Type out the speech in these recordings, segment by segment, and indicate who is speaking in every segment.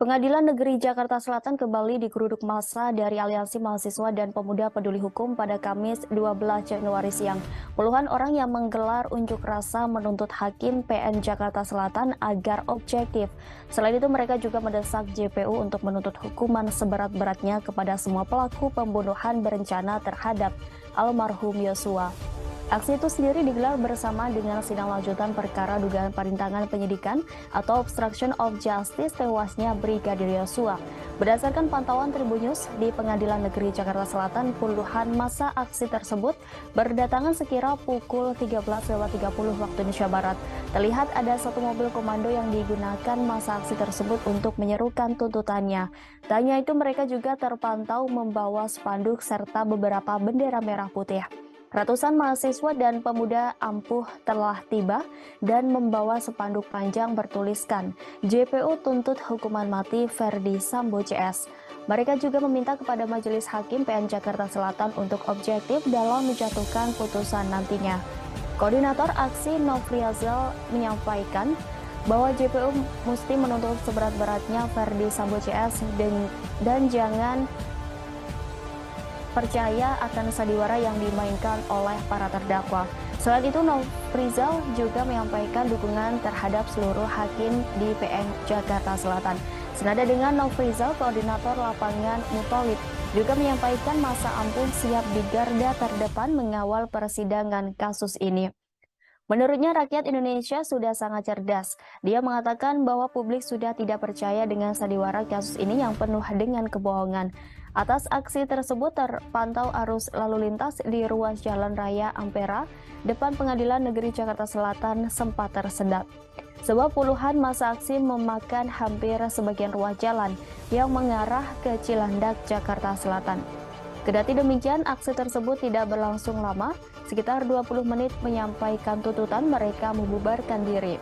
Speaker 1: Pengadilan Negeri Jakarta Selatan kembali digeruduk massa dari Aliansi Mahasiswa dan Pemuda Peduli Hukum pada Kamis 12 Januari siang. Puluhan orang yang menggelar unjuk rasa menuntut Hakim PN Jakarta Selatan agar objektif. Selain itu mereka juga mendesak JPU untuk menuntut hukuman seberat-beratnya kepada semua pelaku pembunuhan berencana terhadap almarhum Yosua. Aksi itu sendiri digelar bersama dengan sidang lanjutan perkara dugaan perintangan penyidikan atau obstruction of justice tewasnya Brigadir Yosua. Berdasarkan pantauan Tribunnews di Pengadilan Negeri Jakarta Selatan, puluhan masa aksi tersebut berdatangan sekira pukul 13.30 waktu Indonesia Barat. Terlihat ada satu mobil komando yang digunakan masa aksi tersebut untuk menyerukan tuntutannya. Tak hanya itu, mereka juga terpantau membawa spanduk serta beberapa bendera merah putih. Ratusan mahasiswa dan pemuda ampuh telah tiba dan membawa spanduk panjang bertuliskan JPU tuntut hukuman mati Ferdi Sambo CS. Mereka juga meminta kepada Majelis Hakim PN Jakarta Selatan untuk objektif dalam menjatuhkan putusan nantinya. Koordinator aksi Nofriazal menyampaikan bahwa JPU mesti menuntut seberat-beratnya Ferdi Sambo CS dan jangan percaya akan sandiwara yang dimainkan oleh para terdakwa. Selain itu, Nofrizal juga menyampaikan dukungan terhadap seluruh hakim di PN Jakarta Selatan. Senada dengan Nofrizal, koordinator lapangan Mutolib juga menyampaikan masa ampun siap di garda terdepan mengawal persidangan kasus ini. Menurutnya, rakyat Indonesia sudah sangat cerdas. Dia mengatakan bahwa publik sudah tidak percaya dengan sandiwara kasus ini yang penuh dengan kebohongan. Atas aksi tersebut terpantau arus lalu lintas di ruas Jalan Raya Ampera, depan Pengadilan Negeri Jakarta Selatan sempat tersendat. Sebab puluhan masa aksi memakan hampir sebagian ruas jalan yang mengarah ke Cilandak, Jakarta Selatan. Kendati demikian, aksi tersebut tidak berlangsung lama, sekitar 20 menit menyampaikan tuntutan mereka membubarkan diri.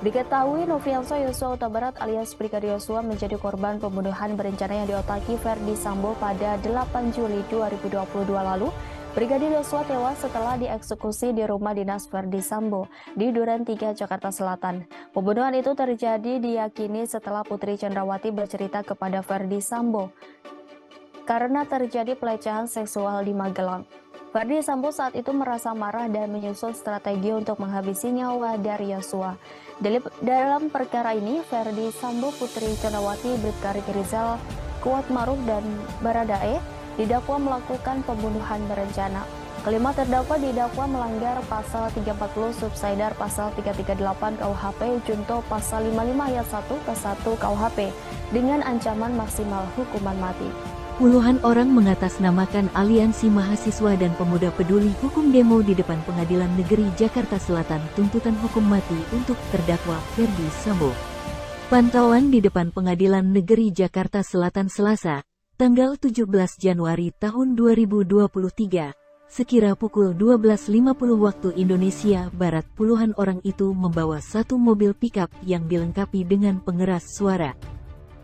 Speaker 1: Diketahui Nofriansyah Yosua Huta Barat alias Brigadir Yosua menjadi korban pembunuhan berencana yang diotaki Ferdi Sambo pada 8 Juli 2022 lalu. Brigadir Yosua tewas setelah dieksekusi di rumah dinas Ferdi Sambo di Duren 3, Jakarta Selatan. Pembunuhan itu terjadi diyakini setelah Putri Chandrawati bercerita kepada Ferdi Sambo karena terjadi pelecehan seksual di Magelang. Ferdi Sambo saat itu merasa marah dan menyusun strategi untuk menghabisi nyawa dari Yosua. Dalam perkara ini, Ferdi Sambo, Putri Chandrawati, Bribka Riki Rizal, Kuat Maruf, dan Baradae didakwa melakukan pembunuhan berencana. Kelima terdakwa didakwa melanggar pasal 340 subsidiar pasal 338 KUHP junto pasal 55 ayat 1 ke 1 KUHP dengan ancaman maksimal hukuman mati.
Speaker 2: Puluhan orang mengatasnamakan Aliansi Mahasiswa dan Pemuda Peduli Hukum demo di depan Pengadilan Negeri Jakarta Selatan tuntutan hukum mati untuk terdakwa Ferdi Sambo. Pantauan di depan Pengadilan Negeri Jakarta Selatan Selasa, tanggal 17 Januari tahun 2023, sekira pukul 12.50 waktu Indonesia Barat, puluhan orang itu membawa satu mobil pickup yang dilengkapi dengan pengeras suara.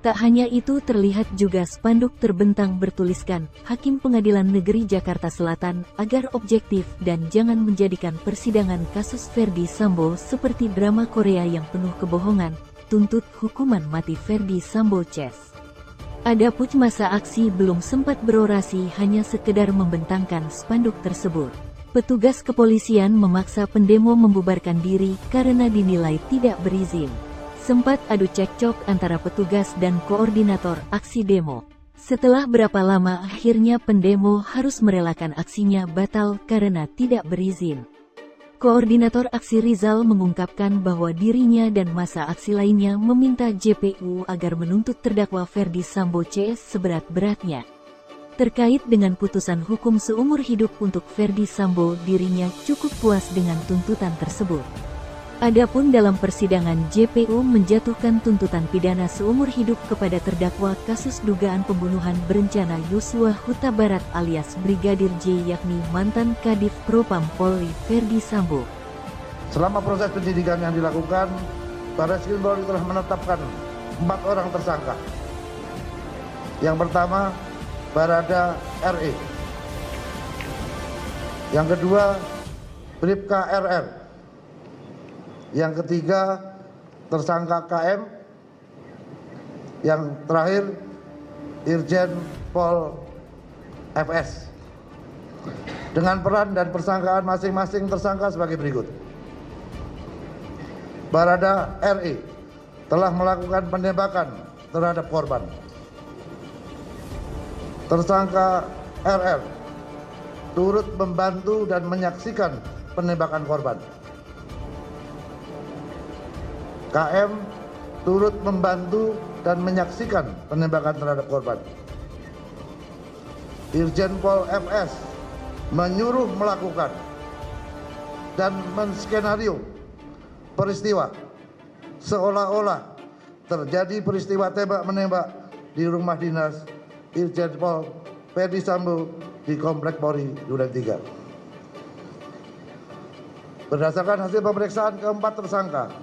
Speaker 2: Tak hanya itu, terlihat juga spanduk terbentang bertuliskan, Hakim Pengadilan Negeri Jakarta Selatan, agar objektif dan jangan menjadikan persidangan kasus Ferdi Sambo seperti drama Korea yang penuh kebohongan, tuntut hukuman mati Ferdi Sambo CS. Adapun masa aksi belum sempat berorasi, hanya sekedar membentangkan spanduk tersebut. Petugas kepolisian memaksa pendemo membubarkan diri karena dinilai tidak berizin. Sempat adu cekcok antara petugas dan koordinator aksi demo. Setelah berapa lama akhirnya pendemo harus merelakan aksinya batal karena tidak berizin. Koordinator aksi Rizal mengungkapkan bahwa dirinya dan masa aksi lainnya meminta JPU agar menuntut terdakwa Ferdi Sambo CS seberat-beratnya. Terkait dengan putusan hukum seumur hidup untuk Ferdi Sambo, dirinya cukup puas dengan tuntutan tersebut. Adapun dalam persidangan, JPU menjatuhkan tuntutan pidana seumur hidup kepada terdakwa kasus dugaan pembunuhan berencana Yosua Huta Barat alias Brigadir J, yakni mantan Kadif Propam Polri Ferdi Sambo.
Speaker 3: Selama proses penyidikan yang dilakukan, Barreskrim Polri telah menetapkan 4 orang tersangka. Yang pertama, Barada RE. Yang kedua, Bribka RR. Yang ketiga, tersangka KM. Yang terakhir, Irjen Pol FS. Dengan peran dan persangkaan masing-masing tersangka sebagai berikut. Barada RE telah melakukan penembakan terhadap korban. Tersangka RR turut membantu dan menyaksikan penembakan korban. KM turut membantu dan menyaksikan penembakan terhadap korban. Irjen Pol FS menyuruh melakukan dan menskenario peristiwa seolah-olah terjadi peristiwa tembak-menembak di rumah dinas Irjen Pol Ferdi Sambo di Komplek Polri Duren 3. Berdasarkan hasil pemeriksaan keempat tersangka,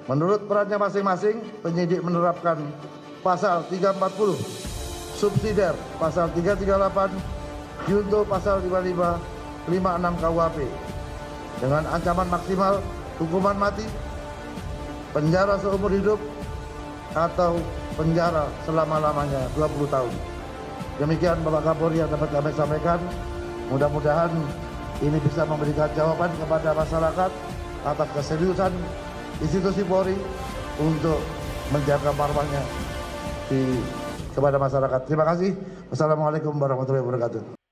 Speaker 3: menurut perannya masing-masing, penyidik menerapkan pasal 340, subsidiar pasal 338, junto pasal 55, 56 KUHP dengan ancaman maksimal hukuman mati, penjara seumur hidup, atau penjara selama-lamanya 20 tahun. Demikian Bapak Kapolri yang dapat kami sampaikan. Mudah-mudahan ini bisa memberikan jawaban kepada masyarakat atas keseriusan institusi Polri untuk menjaga marwahnya kepada masyarakat. Terima kasih. Wassalamualaikum warahmatullahi wabarakatuh.